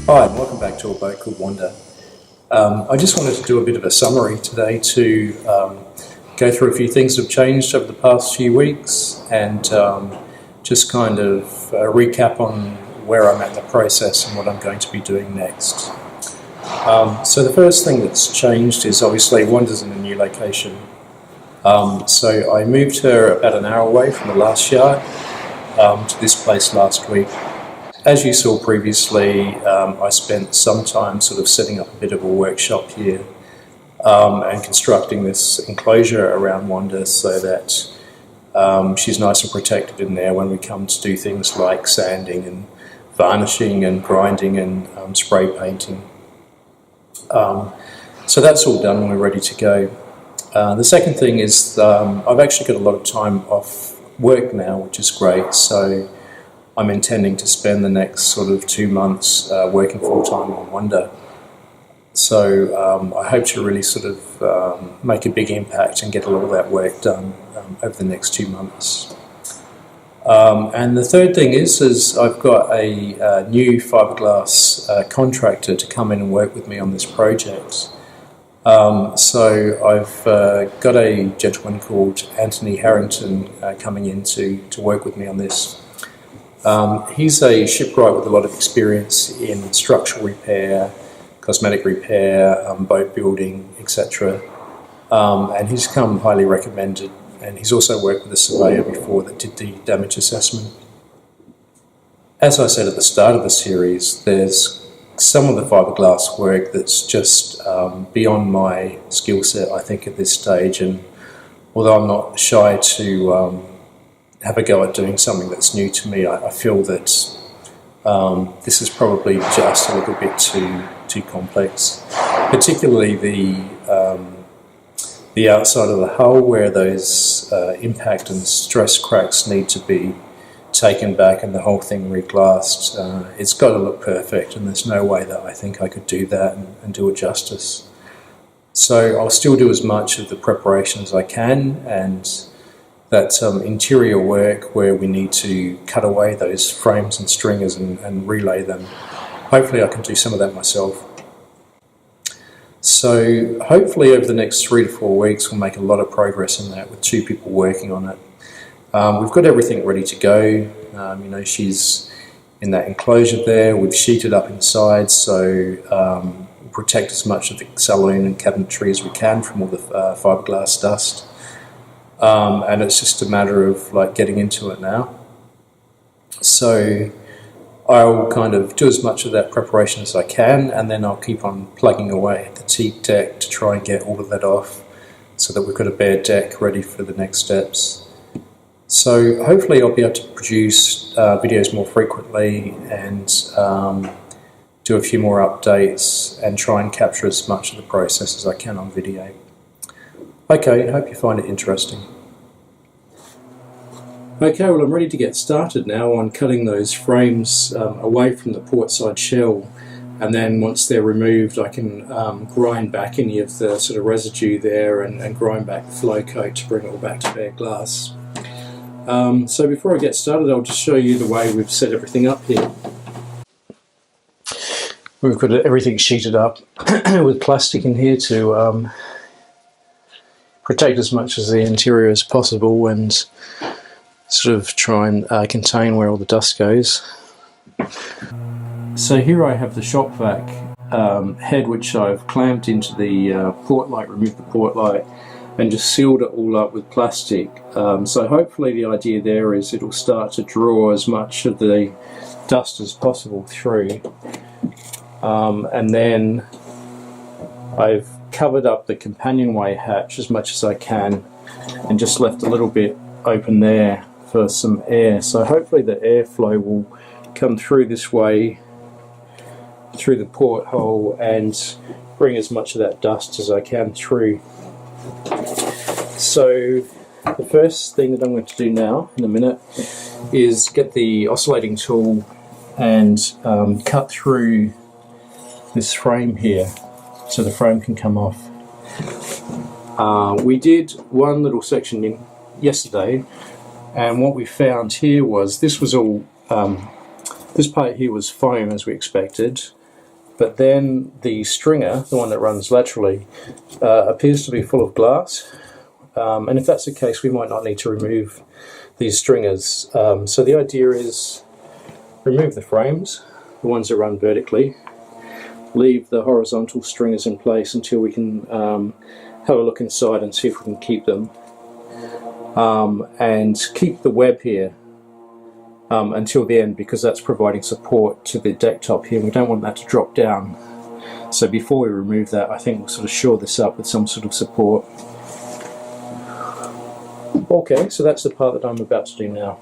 Hi, and welcome back to a boat called Wanda. I just wanted to do a bit of a summary today to go through a few things that have changed over the past few weeks and just kind of recap on where I'm at in the process and what I'm going to be doing next. So the first thing that's changed is obviously Wanda's in a new location. So I moved her about an hour away from the last yard to this place last week. As you saw previously, I spent some time sort of setting up a bit of a workshop here and constructing this enclosure around Wanda so that she's nice and protected in there when we come to do things like sanding and varnishing and grinding and spray painting. So that's all done and we're ready to go. The second thing is I've actually got a lot of time off work now, which is great. So I'm intending to spend the next sort of 2 months working full-time on Wanda. So I hope to really sort of make a big impact and get a lot of that work done over the next 2 months. And the third thing is I've got a new fiberglass contractor to come in and work with me on this project. So I've got a gentleman called Anthony Harrington coming in to work with me on this. He's a shipwright with a lot of experience in structural repair, cosmetic repair, boat building, etc. And he's come highly recommended, and he's also worked with a surveyor before that did the damage assessment. As I said at the start of the series, there's some of the fiberglass work that's just beyond my skill set, I think, at this stage, and although I'm not shy to have a go at doing something that's new to me, I feel that this is probably just a little bit too complex, particularly the outside of the hull where those impact and stress cracks need to be taken back and the whole thing reglassed. It's got to look perfect, and there's no way that I think I could do that and do it justice. So I'll still do as much of the preparation as I can, and that interior work where we need to cut away those frames and stringers and relay them. Hopefully I can do some of that myself. So hopefully over the next 3 to 4 weeks we'll make a lot of progress in that with 2 people working on it. We've got everything ready to go. She's in that enclosure there. We've sheeted up inside, so we'll protect as much of the saloon and cabinetry as we can from all the fiberglass dust. And it's just a matter of getting into it now. So I'll kind of do as much of that preparation as I can, and then I'll keep on plugging away at the teak deck to try and get all of that off so that we've got a bare deck ready for the next steps. So hopefully I'll be able to produce videos more frequently and do a few more updates and try and capture as much of the process as I can on video. Okay, I hope you find it interesting. Okay, well I'm ready to get started now on cutting those frames away from the port side shell, and then once they're removed I can grind back any of the sort of residue there and grind back the flow coat to bring it all back to bare glass. So before I get started I'll just show you the way we've set everything up here. We've got everything sheeted up with plastic in here to protect as much of the interior as possible and sort of try and contain where all the dust goes. So here I have the shop vac head, which I've clamped into the port light, removed the port light and just sealed it all up with plastic. So hopefully the idea there is it'll start to draw as much of the dust as possible through. And then I've covered up the companionway hatch as much as I can and just left a little bit open there for some air. So hopefully the airflow will come through this way, through the porthole, and bring as much of that dust as I can through. So the first thing that I'm going to do now, in a minute, is get the oscillating tool and cut through this frame here so the frame can come off. We did one little section in yesterday, and what we found here was this was all this part here was foam as we expected, but then the stringer, the one that runs laterally, appears to be full of glass, and if that's the case we might not need to remove these stringers. So the idea is remove the frames, the ones that run vertically, leave the horizontal stringers in place until we can have a look inside and see if we can keep them, and keep the web here until the end, because that's providing support to the deck top here. We don't want that to drop down, so before we remove that I think we'll sort of shore this up with some sort of support. Okay, so that's the part that I'm about to do now.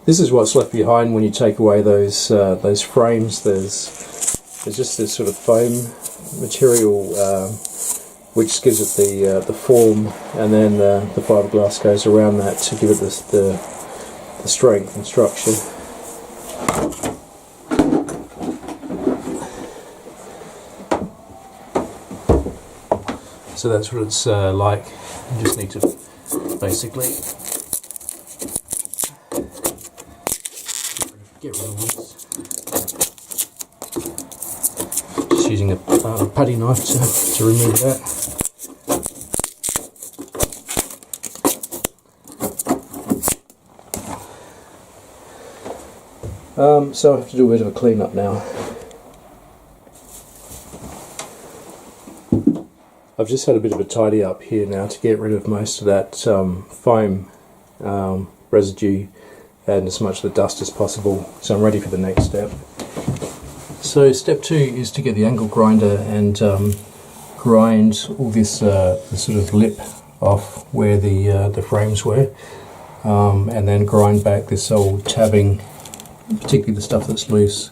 This is what's left behind when you take away those frames. There's just this sort of foam material which gives it the form, and then the fiberglass goes around that to give it the strength and structure. So that's what it's like. You just need to basically get rid of this. Just using a putty knife to remove that. So I have to do a bit of a clean up now. I've just had a bit of a tidy up here now to get rid of most of that foam residue and as much of the dust as possible, so I'm ready for the next step. So step 2 is to get the angle grinder and grind all this the sort of lip off where the frames were, and then grind back this old tabbing, particularly the stuff that's loose,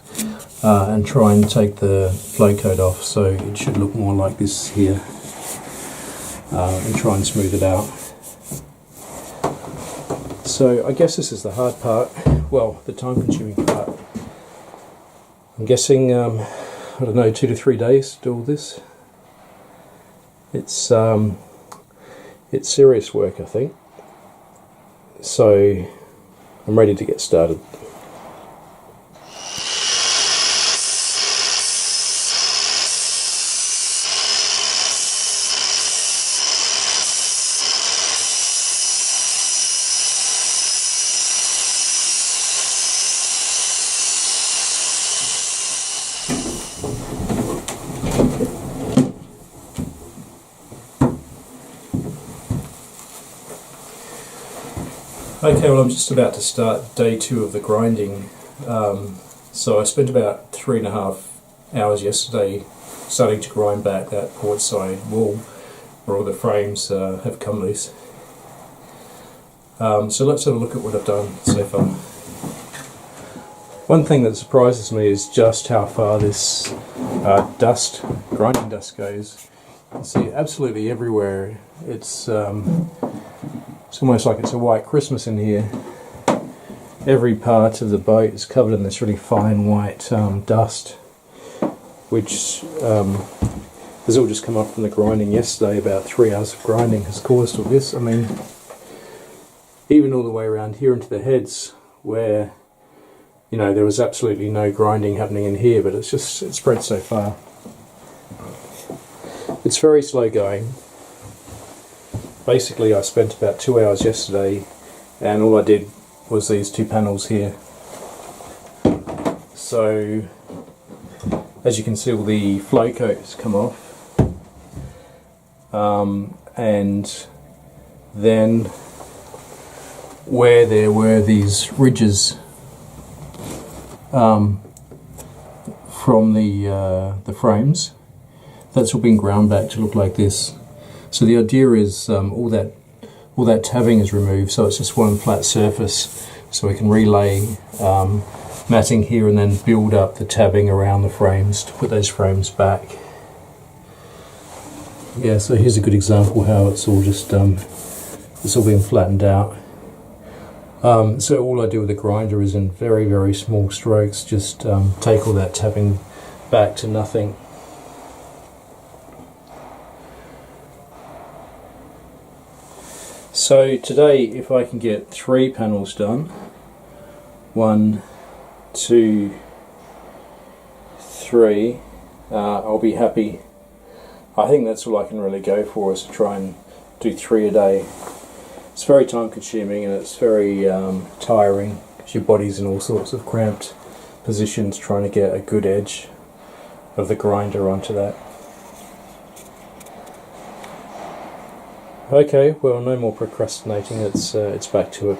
and try and take the flow coat off so it should look more like this here, and try and smooth it out. So I guess this is the hard part, well, the time consuming part. I'm guessing, I don't know, 2 to 3 days to do all this. It's serious work, I think. So I'm ready to get started. Okay, well I'm just about to start day 2 of the grinding. So I spent about 3.5 hours yesterday starting to grind back that port side wall where all the frames have come loose. So let's have a look at what I've done so far. One thing that surprises me is just how far this grinding dust goes. You can see absolutely everywhere. It's almost like it's a white Christmas in here. Every part of the boat is covered in this really fine white dust, which the has all just come up from the grinding yesterday. About 3 hours of grinding has caused all this. I mean, even all the way around here into the heads where, you know, there was absolutely no grinding happening in here, but it's spread so far. It's very slow going. Basically, I spent about 2 hours yesterday, and all I did was these 2 panels here. So, as you can see, all the flow coat has come off. And then where there were these ridges from the frames, that's all been ground back to look like this. So the idea is all that tabbing is removed, so it's just one flat surface. So we can relay matting here and then build up the tabbing around the frames to put those frames back. Yeah, so here's a good example how it's all just it's all been flattened out. So all I do with the grinder is in very, very small strokes, just take all that tabbing back to nothing. So today, if I can get 3 panels done, 1, 2, 3, I'll be happy. I think that's all I can really go for, is to try and do 3 a day. It's very time consuming and it's very tiring, because your body's in all sorts of cramped positions trying to get a good edge of the grinder onto that. Okay, well, no more procrastinating, it's back to it.